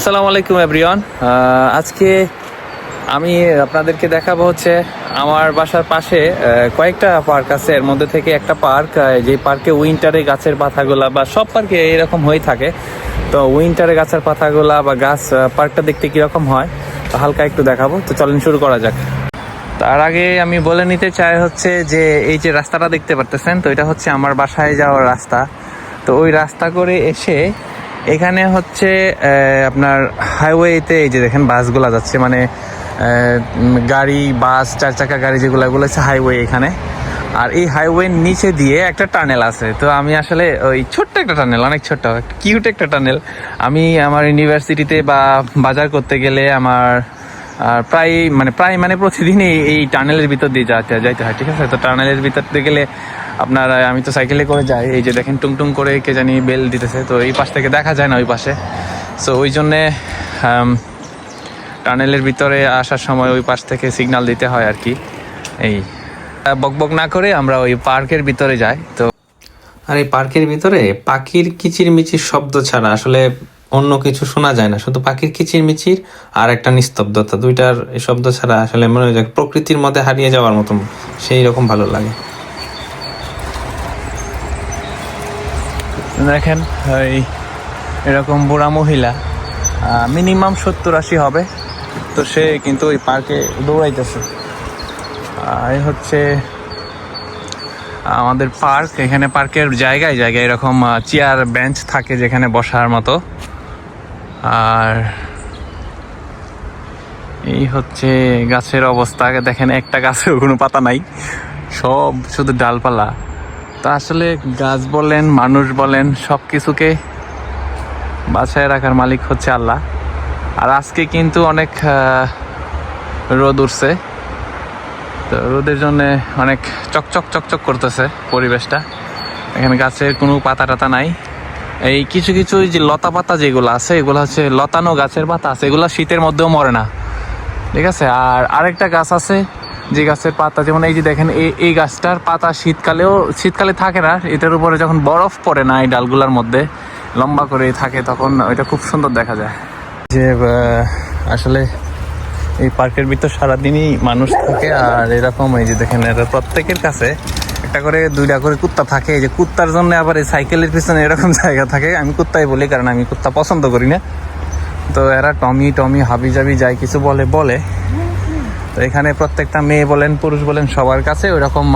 আসসালামু আলাইকুম এভরিওয়ান। আজকে আমি আপনাদেরকে দেখাবো হচ্ছে আমার বাসার পাশে কয়েকটা পার্ক আছে। এর মধ্যে থেকে একটা পার্ক, যে পার্কে উইন্টারে গাছের পাতাগুলা বা সব পার্কে এরকম হয়ে থাকে। তো উইন্টারে গাছের পাতাগুলা বা গাছ পার্কটা দেখতে কীরকম হয় তো হালকা একটু দেখাবো। তো চলেন শুরু করা যাক। তার আগে আমি বলে নিতে চাই হচ্ছে যে এই যে রাস্তাটা দেখতে পারতেছেন, তো এটা হচ্ছে আমার বাসায় যাওয়ার রাস্তা। তো ওই রাস্তা করে এসে এখানে হচ্ছে আপনার হাইওয়েতে এই যে দেখেন বাসগুলো যাচ্ছে, মানে গাড়ি, বাস, চার চাকা গাড়ি যেগুলো, এগুলো হচ্ছে হাইওয়ে এখানে। আর এই হাইওয়ের নিচে দিয়ে একটা টানেল আছে। তো আমি আসলে ওই ছোট্ট একটা টানেল, অনেক ছোট্ট কিউট একটা টানেল, আমি আমার ইউনিভার্সিটিতে বা বাজার করতে গেলে আমার প্রায় মানে প্রতিদিনই এই টানেলের ভিতর দিয়ে যাইতে হয়, ঠিক আছে। তো টানেলের ভিতর দিয়ে গেলে আপনার, আমি তো সাইকেলে করে যাই, এই যে দেখেন টুংটুং করে কে জানি বেল দিতেছে, তো এই পাশ থেকে দেখা যায় না ওই পাশে। সো ওই জন্যে টানেলের ভিতরে আসার সময় ওই পাশ থেকে সিগন্যাল দিতে হয় আর কি। এই বকবক না করে আমরা ওই পার্কের ভিতরে যাই। তো আর এই পার্কের ভিতরে পাখির কিচিরমিচির শব্দ ছাড়া আসলে অন্য কিছু শোনা যায় না, শুধু পাখির কিচিরমিচির আর একটা নিস্তব্ধতা, দুইটার এই শব্দ ছাড়া আসলে মনে হয় প্রকৃতির মধ্যে হারিয়ে যাওয়ার মতো, সেই রকম ভালো লাগে। দেখেন ওই এরকম বুড়া মহিলা, মিনিমাম 70-80 হবে, তো সে কিন্তু ওই পার্কে দৌড়াইতেছে। এই হচ্ছে আমাদের পার্ক। এখানে পার্কের জায়গায় জায়গায় এরকম চেয়ার বেঞ্চ থাকে যেখানে বসার মতো। আর এই হচ্ছে গাছের অবস্থা, দেখেন একটা গাছেও কোনো পাতা নাই, সব শুধু ডালপালা। তা আসলে গাছ বলেন, মানুষ বলেন, সব কিছুকে বাঁচায় রাখার মালিক হচ্ছে আল্লাহ। আর আজকে কিন্তু অনেক রোদ উঠছে, তো রোদের জন্য অনেক চকচক চকচক করতেছে পরিবেশটা। এখানে গাছের কোনো পাতা টাতা নাই। এই কিছু কিছু যে লতা পাতা যেগুলো আছে, এগুলো হচ্ছে লতানো গাছের পাতা আছে, এগুলো শীতের মধ্যেও মরে না, ঠিক আছে। আর আরেকটা গাছ আছে যে গাছের পাতা, যেমন এই যে দেখেন এই গাছটার পাতা শীতকালে থাকে না, এটার উপরে যখন বরফ পড়ে না এই ডালগুলার মধ্যে লম্বা করে থাকে, তখন ওইটা খুব সুন্দর দেখা যায়। যে আসলে এই পার্কের ভিতর সারাদিনই মানুষ থাকে। আর এরকম এই যে দেখেন, এরা প্রত্যেকের কাছে একটা করে দুইটা করে কুত্তা থাকে। এই যে কুত্তার জন্য আবার এই সাইকেলের পিছনে এরকম জায়গা থাকে। আমি কুত্তাই বলি, কারণ আমি কুত্তা পছন্দ করি না। তো এরা টমি হাবি জাবি যাই কিছু বলে। তো এখানে প্রত্যেকটা মেয়ে বলেন, পুরুষ বলেন, সবার কাছে ওইরকম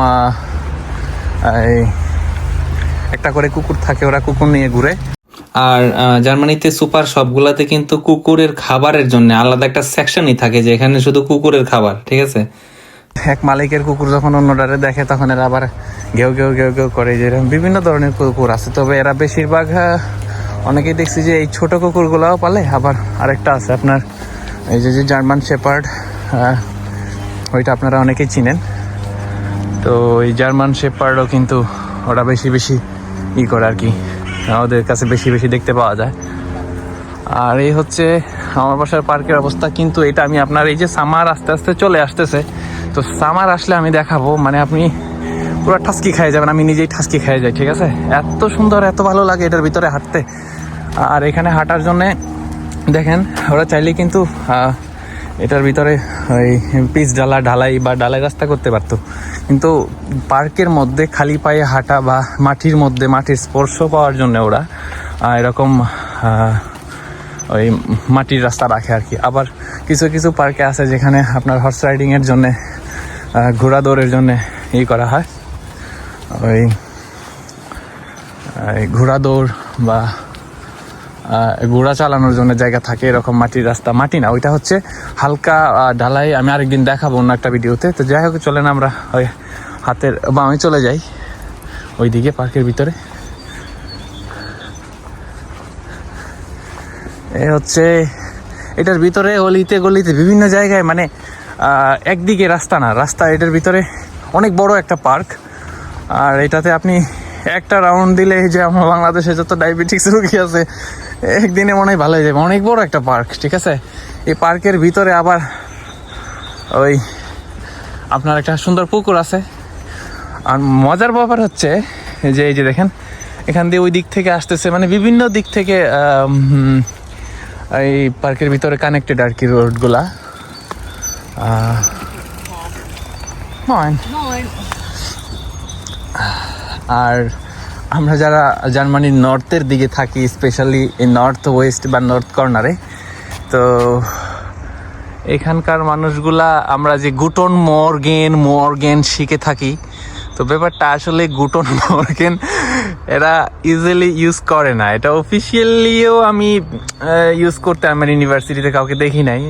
একটা করে কুকুর থাকে, ওরা কুকুর নিয়ে ঘুরে। আর জার্মানিতে সুপার শপগুলাতে কিন্তু কুকুরের খাবারের জন্য আলাদা একটা সেকশনই থাকে, যে এখানে শুধু কুকুরের খাবার, ঠিক আছে। এক মালিকের কুকুর যখন অন্যটারে দেখে তখন এরা আবার ঘেউ ঘেউ ঘেউ ঘেউ করে। যেরকম বিভিন্ন ধরনের কুকুর আছে, তবে এরা বেশিরভাগ অনেকেই দেখছি যে এই ছোট কুকুরগুলাও পালে। আবার আরেকটা আছে আপনার এই যে জার্মান শেপার্ড, ওইটা আপনারা অনেকেই চিনেন। তো এই জার্মান শেপার্ডও কিন্তু ওরা বেশি করে আর কি, ওদের কাছে বেশি দেখতে পাওয়া যায়। আর এই হচ্ছে আমার বাসার পার্কের অবস্থা। কিন্তু এটা আমি আপনার, এই যে সামার আস্তে আস্তে চলে আসতেছে, তো সামার আসলে আমি দেখাবো, মানে আপনি পুরো ঠাসকি খেয়ে যাবেন। আমি নিজেই ঠাসকি খেয়ে যাই, ঠিক আছে। এত সুন্দর, এত ভালো লাগে এটার ভিতরে হাঁটতে। আর এখানে হাঁটার জন্যে দেখেন ওরা চাইলে কিন্তু এটার ভিতরে ওই পিচ ঢালাই বা ঢালাই রাস্তা করতে পারতো, কিন্তু পার্কের মধ্যে খালি পায়ে হাঁটা বা মাটির মধ্যে মাটির স্পর্শ পাওয়ার জন্য ওরা এরকম ওই মাটির রাস্তা রাখে আর কি। আবার কিছু পার্কে আছে যেখানে আপনার হর্স রাইডিংয়ের জন্যে, ঘোড়া দৌড়ের জন্যে করা হয়, ওই ঘোড়া দৌড় বা ঘোড়া চালানোর জন্য জায়গা থাকে, এরকম মাটির রাস্তা। মাটি না, ওইটা হচ্ছে হালকা ঢালাই। আমি আরেকদিন দেখাবো অন্য একটা ভিডিওতে। তো যাই হোক, চলেন আমরা ওই হাতের বামে চলে যাই ওইদিকে পার্কের ভিতরে। এ হচ্ছে এটার ভিতরে অলিতে গলিতে বিভিন্ন জায়গায়, মানে একদিকে রাস্তা না, রাস্তা এটার ভিতরে অনেক বড় একটা পার্ক। আর এটাতে আপনি একটা রাউন্ড দিলে, যে আমার বাংলাদেশে যত ডায়াবেটিক্স রোগী আছে একদিনে মনে হয় ভালো হয়ে যাবে। অনেক বড় একটা পার্ক, ঠিক আছে। এই পার্কের ভিতরে আবার ওই আপনার একটা সুন্দর পুকুর আছে। আর মজার ব্যাপার হচ্ছে যে এই যে দেখেন, এখান দিয়ে ওই দিক থেকে আসতেছে, মানে বিভিন্ন দিক থেকে এই পার্কের ভিতরে কানেক্টেড আর কি রোডগুলা। আর আমরা যারা জার্মানির নর্থের দিকে থাকি, স্পেশালি এই নর্থ ওয়েস্ট বা নর্থ কর্নারে, তো এখানকার মানুষগুলা আমরা যে গুটন মর্গেন শিখে থাকি, তো ব্যাপারটা আসলে গুটন মর্গেন এরা ইজিলি ইউজ করে না। এটা অফিসিয়ালিও আমি ইউজ করতে আমার ইউনিভার্সিটিতে কাউকে দেখি নাই।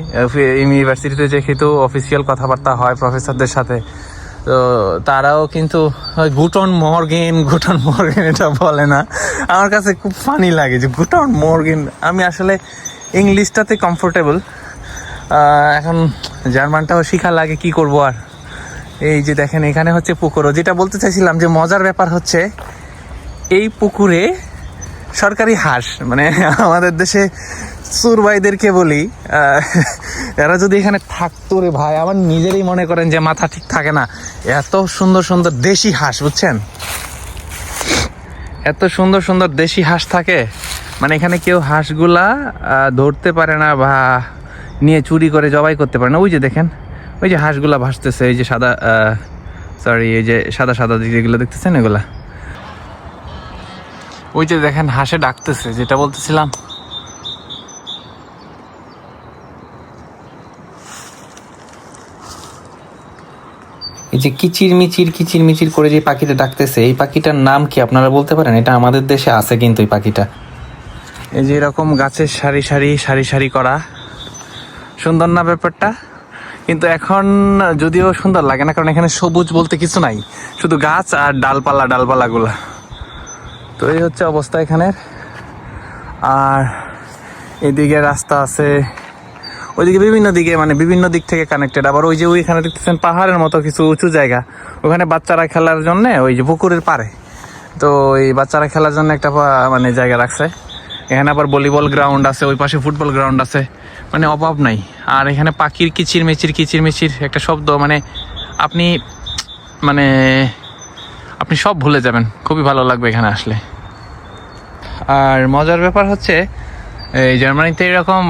ইউনিভার্সিটিতে যেহেতু অফিসিয়াল কথাবার্তা হয় প্রফেসরদের সাথে, তো তারাও কিন্তু গুটন মর্গেন এটা বলে না। আমার কাছে খুব ফানি লাগে যে গুটন মর্গেন। আমি আসলে ইংলিশটাতে কমফোর্টেবল, এখন জার্মানটাও শিখা লাগে, কি করব আর। এই যে দেখেন এখানে হচ্ছে পুকুরও, যেটা বলতে চাইছিলাম যে মজার ব্যাপার হচ্ছে এই পুকুরে সরকারি হাঁস, মানে আমাদের দেশে সুরবাইদেরকে বলি, এরা যদি এখানে থাকতো রে ভাই, আমার নিজেরই মনে করেন যে মাথা ঠিক থাকে না। এত সুন্দর সুন্দর দেশি হাঁস, বুঝছেন, এত সুন্দর সুন্দর দেশি হাঁস থাকে, মানে এখানে কেউ হাঁসগুলা ধরতে পারে না বা নিয়ে চুরি করে জবাই করতে পারে না। ওই যে দেখেন, ওই যে হাঁসগুলা ভাসতেছে, এই যে সাদা এই যে সাদা সাদা যেগুলো দেখতেছেন এগুলা, ওই যে দেখেন হাঁসে ডাকতেছে, যেটা বলতেছিলাম। এই যে কিচির করে যে পাখিটা ডাকতেছে, এই পাখিটার নাম কি আপনারা বলতে পারেন? এটা আমাদের দেশে আছে কিন্তু এই পাখিটা। এই যে এরকম গাছের সারি সারি করা, সুন্দর না ব্যাপারটা? কিন্তু এখন যদিও সুন্দর লাগে না, কারণ এখানে সবুজ বলতে কিছু নাই, শুধু গাছ আর ডালপালাগুলা। তো এই হচ্ছে অবস্থা এখানের। আর এদিকে রাস্তা আছে, ওইদিকে বিভিন্ন দিকে, মানে বিভিন্ন দিক থেকে কানেক্টেড। আবার ওই যে ওইখানে দেখতেছেন পাহাড়ের মতো কিছু উঁচু জায়গা, ওখানে বাচ্চারা খেলার জন্য, ওই যে পুকুরের পাড়ে, তো এই বাচ্চারা খেলার জন্য একটা মানে জায়গা রাখছে। এখানে আবার ভলিবল গ্রাউন্ড আছে, ওই পাশে ফুটবল গ্রাউন্ড আছে, মানে অভাব নাই। আর এখানে পাখির কিচিরমিচির একটা শব্দ, মানে আপনি সব ভুলে যাবেন, খুবই ভালো লাগবে এখানে আসলে। আর মজার ব্যাপার হচ্ছে এই জার্মানিতে এরকম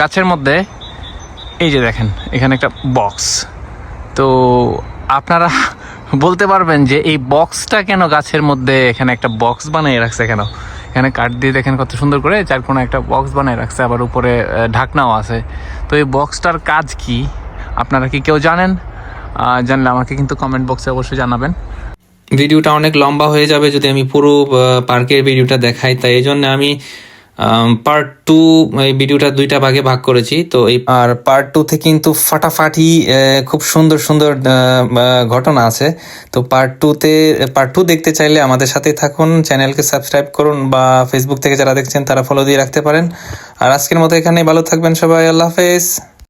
গাছের মধ্যে, এই যে দেখেন এখানে একটা বক্স, তো আপনারা বলতে পারবেন যে এই বক্সটা কেন গাছের মধ্যে, এখানে একটা বক্স বানিয়ে রাখছে কেন? এখানে কাঠ দিয়ে দেখেন কত সুন্দর করে চারকোনা একটা বক্স বানিয়ে রাখছে, আবার উপরে ঢাকনাও আছে। তো এই বক্সটার কাজ কি আপনারা কি কেউ জানেন? জানলে আমাকে কিন্তু কমেন্ট বক্সে অবশ্যই জানাবেন। ভিডিওটা অনেক লম্বা হয়ে যাবে যদি আমি পুরো পার্কের ভিডিওটা দেখাই, তাই এই জন্য আমি পার্ট 2 এই ভিডিওটা 2টা ভাগে ভাগ করেছি। তো এই আর পার্ট 2তে কিন্তু ফাটাফাটি খুব সুন্দর সুন্দর ঘটনা আছে। তো পার্ট 2 দেখতে চাইলে আমাদের সাথেই থাকুন, চ্যানেলকে সাবস্ক্রাইব করুন, বা ফেসবুক থেকে যারা দেখছেন তারা ফলো দিয়ে রাখতে পারেন। আর আজকের মতো এখানেই, ভালো থাকবেন সবাই, আল্লাহ হাফেজ।